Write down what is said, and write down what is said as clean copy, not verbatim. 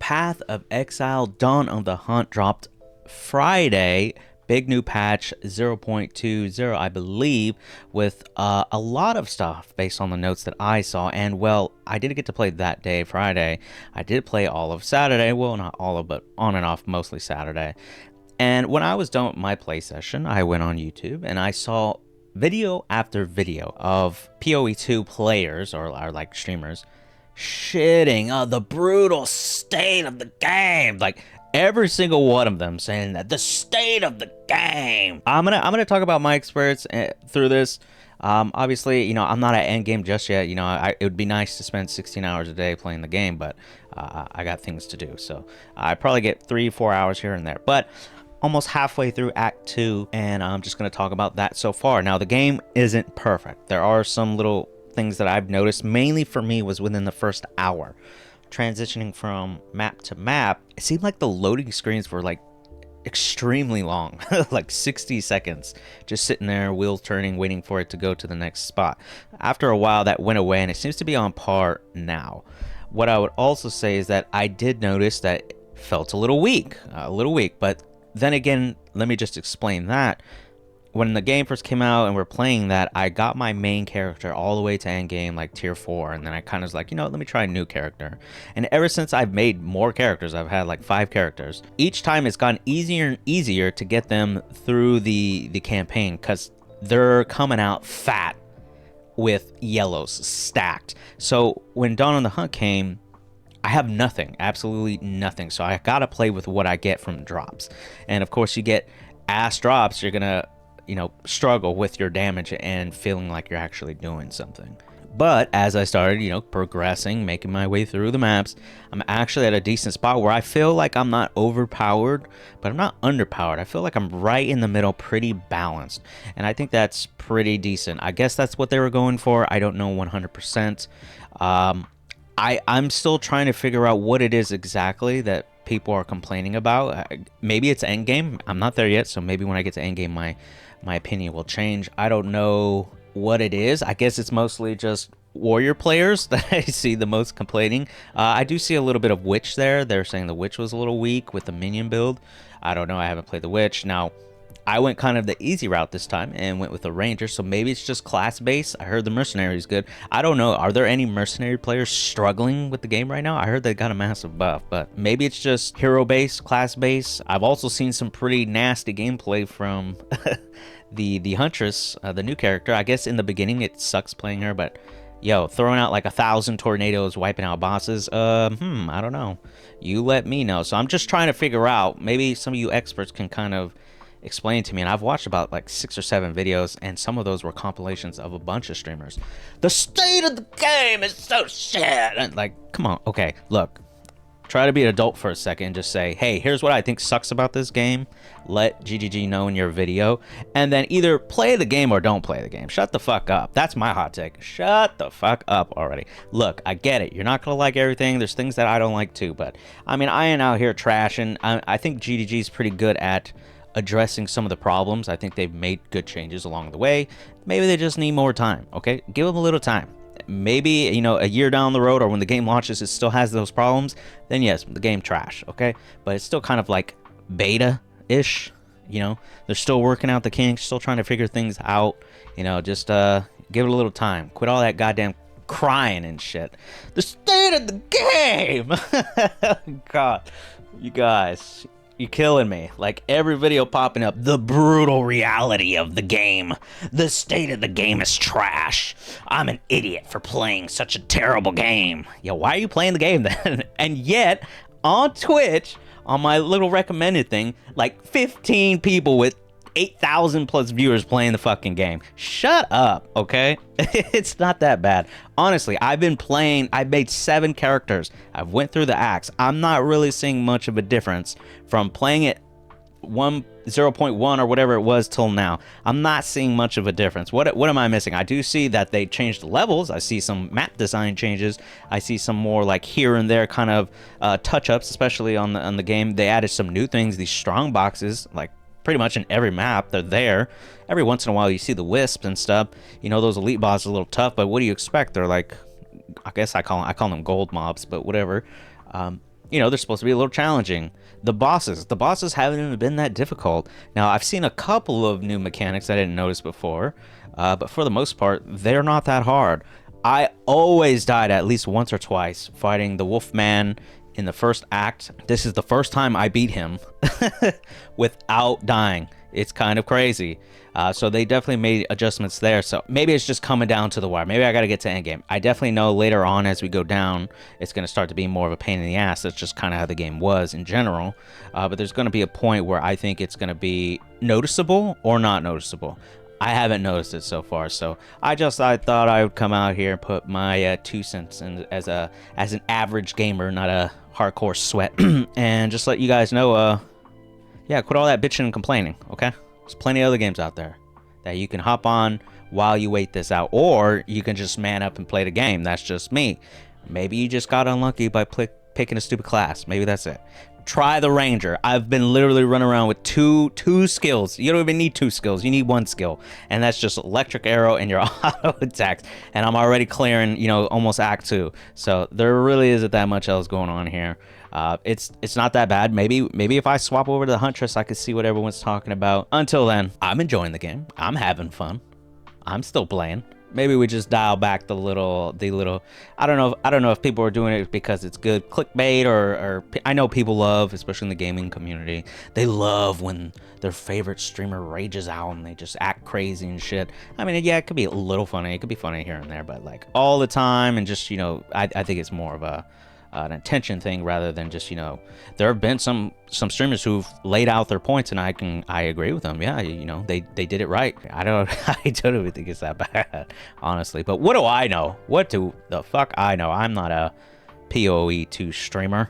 Path of Exile Dawn of the Hunt dropped Friday. Big new patch 0.20, I believe, with a lot of stuff based on the notes that I saw. And well, I didn't get to play that day, Friday. I did play all of Saturday. Well, not all of, but on and off, mostly Saturday. And when I was done with my play session, I went on YouTube and I saw video after video of PoE 2 players or like streamers shitting on the brutal state of the game. Like every single one of them saying that the state of the game. I'm gonna talk about my experience through this. Obviously, you know, I'm not at end game just yet. You know, it would be nice to spend 16 hours a day playing the game, but I got things to do. So I probably get 3-4 hours here and there. But almost halfway through Act 2, and I'm just going to talk about that so far. Now, the game isn't perfect. There are some little things that I've noticed. Mainly for me was within the first hour. Transitioning from map to map, it seemed like the loading screens were like extremely long, like 60 seconds, just sitting there, wheel turning, waiting for it to go to the next spot. After a while, that went away, and it seems to be on par now. What I would also say is that I did notice that it felt a little weak, but then again, let me just explain that. When the game first came out and we're playing that, I got my main character all the way to end game, like tier 4, and then I kind of was like, you know, let me try a new character. And ever since I've made more characters, I've had like 5 characters. Each time it's gotten easier and easier to get them through the campaign because they're coming out fat with yellows stacked. So when Dawn on the Hunt came, I have nothing, absolutely nothing. So I gotta play with what I get from drops. And of course, you get ass drops, you're gonna, you know, struggle with your damage and feeling like you're actually doing something. But as I started, you know, progressing, making my way through the maps, I'm actually at a decent spot where I feel like I'm not overpowered, but I'm not underpowered. I feel like I'm right in the middle, pretty balanced. And I think that's pretty decent. I guess that's what they were going for. I don't know 100%. I'm still trying to figure out what it is exactly that people are complaining about. Maybe it's endgame. I'm not there yet, so maybe when I get to endgame, my opinion will change. I don't know what it is. I guess it's mostly just warrior players that I see the most complaining. I do see a little bit of witch there. They're saying the witch was a little weak with the minion build. I don't know. I haven't played the witch. Now, I went kind of the easy route this time and went with the ranger, so maybe it's just class base. I heard the mercenary is good. I don't know. Are there any mercenary players struggling with the game right now? I heard they got a massive buff, but maybe it's just hero base, class base. I've also seen some pretty nasty gameplay from the huntress, the new character. I guess in the beginning it sucks playing her, but yo, throwing out like 1,000 tornadoes, wiping out bosses. I don't know. You let me know. So I'm just trying to figure out. Maybe some of you experts can kind of explain to me, and I've watched about like 6 or 7 videos, and some of those were compilations of a bunch of streamers. The state of the game is so shit, and like, come on, okay, look, try to be an adult for a second and just say, hey, here's what I think sucks about this game. Let GGG know in your video, and then either play the game or don't play the game. Shut the fuck up. That's my hot take. Shut the fuck up already. Look, I get it. You're not gonna like everything. There's things that I don't like too, but I mean, I ain't out here trashing. I think GGG is pretty good at addressing some of the problems. I think they've made good changes along the way. Maybe they just need more time, okay? Give them a little time. Maybe, you know, a year down the road or when the game launches, it still has those problems, then yes, the game trash, okay? But it's still kind of like beta-ish, you know? They're still working out the kinks, still trying to figure things out, you know, just give it a little time. Quit all that goddamn crying and shit. The state of the game! God, you guys, you're killing me. Like every video popping up, the brutal reality of the game. The state of the game is trash. I'm an idiot for playing such a terrible game. Yo, why are you playing the game then? And yet, on Twitch, on my little recommended thing, like 15 people with 8,000 plus viewers playing the fucking game. Shut up, okay? It's not that bad. Honestly, I've been playing, I've made 7 characters. I've went through the acts. I'm not really seeing much of a difference from playing it 0.1 or whatever it was till now. I'm not seeing much of a difference. What am I missing? I do see that they changed the levels. I see some map design changes. I see some more like here and there kind of touch-ups, especially on the game. They added some new things, these strong boxes, like pretty much in every map. They're there. Every once in a while you see the wisps and stuff. You know, those elite bosses are a little tough, but what do you expect? They're like, I guess I call them gold mobs, but whatever. you know, they're supposed to be a little challenging. The bosses haven't even been that difficult. Now, I've seen a couple of new mechanics I didn't notice before, but for the most part, they're not that hard. I always died at least once or twice fighting the Wolfman in the first act. This is the first time I beat him without dying. It's kind of crazy. So they definitely made adjustments there. So maybe it's just coming down to the wire. Maybe I got to get to endgame. I definitely know later on as we go down, it's going to start to be more of a pain in the ass. That's just kind of how the game was in general. But there's going to be a point where I think it's going to be noticeable or not noticeable. I haven't noticed it so far, so I thought I would come out here and put my 2 cents in as an average gamer, not a hardcore sweat, and just let you guys know, yeah, quit all that bitching and complaining, okay? There's plenty of other games out there that you can hop on while you wait this out, or you can just man up and play the game. That's just me. Maybe you just got unlucky by picking a stupid class. Maybe that's it. Try the Ranger. I've been literally running around with two skills. You don't even need 2 skills. You need 1 skill, and that's just electric arrow and your auto attacks. And I'm already clearing, you know, almost act 2. So there really isn't that much else going on here. It's not that bad. Maybe if I swap over to the Huntress, I could see what everyone's talking about. Until then, I'm enjoying the game. I'm having fun. I'm still playing. Maybe we just dial back the little I don't know if people are doing it because it's good clickbait or I know people love, especially in the gaming community, they love when their favorite streamer rages out and they just act crazy and shit. I mean, yeah, it could be a little funny. It could be funny here and there, but like all the time and just, you know, I think it's more of an attention thing rather than just, you know, there have been some streamers who've laid out their points and I agree with them. Yeah, you know, they did it right. I don't even think it's that bad, honestly. But what do I know? What do the fuck I know? I'm not a PoE 2 streamer.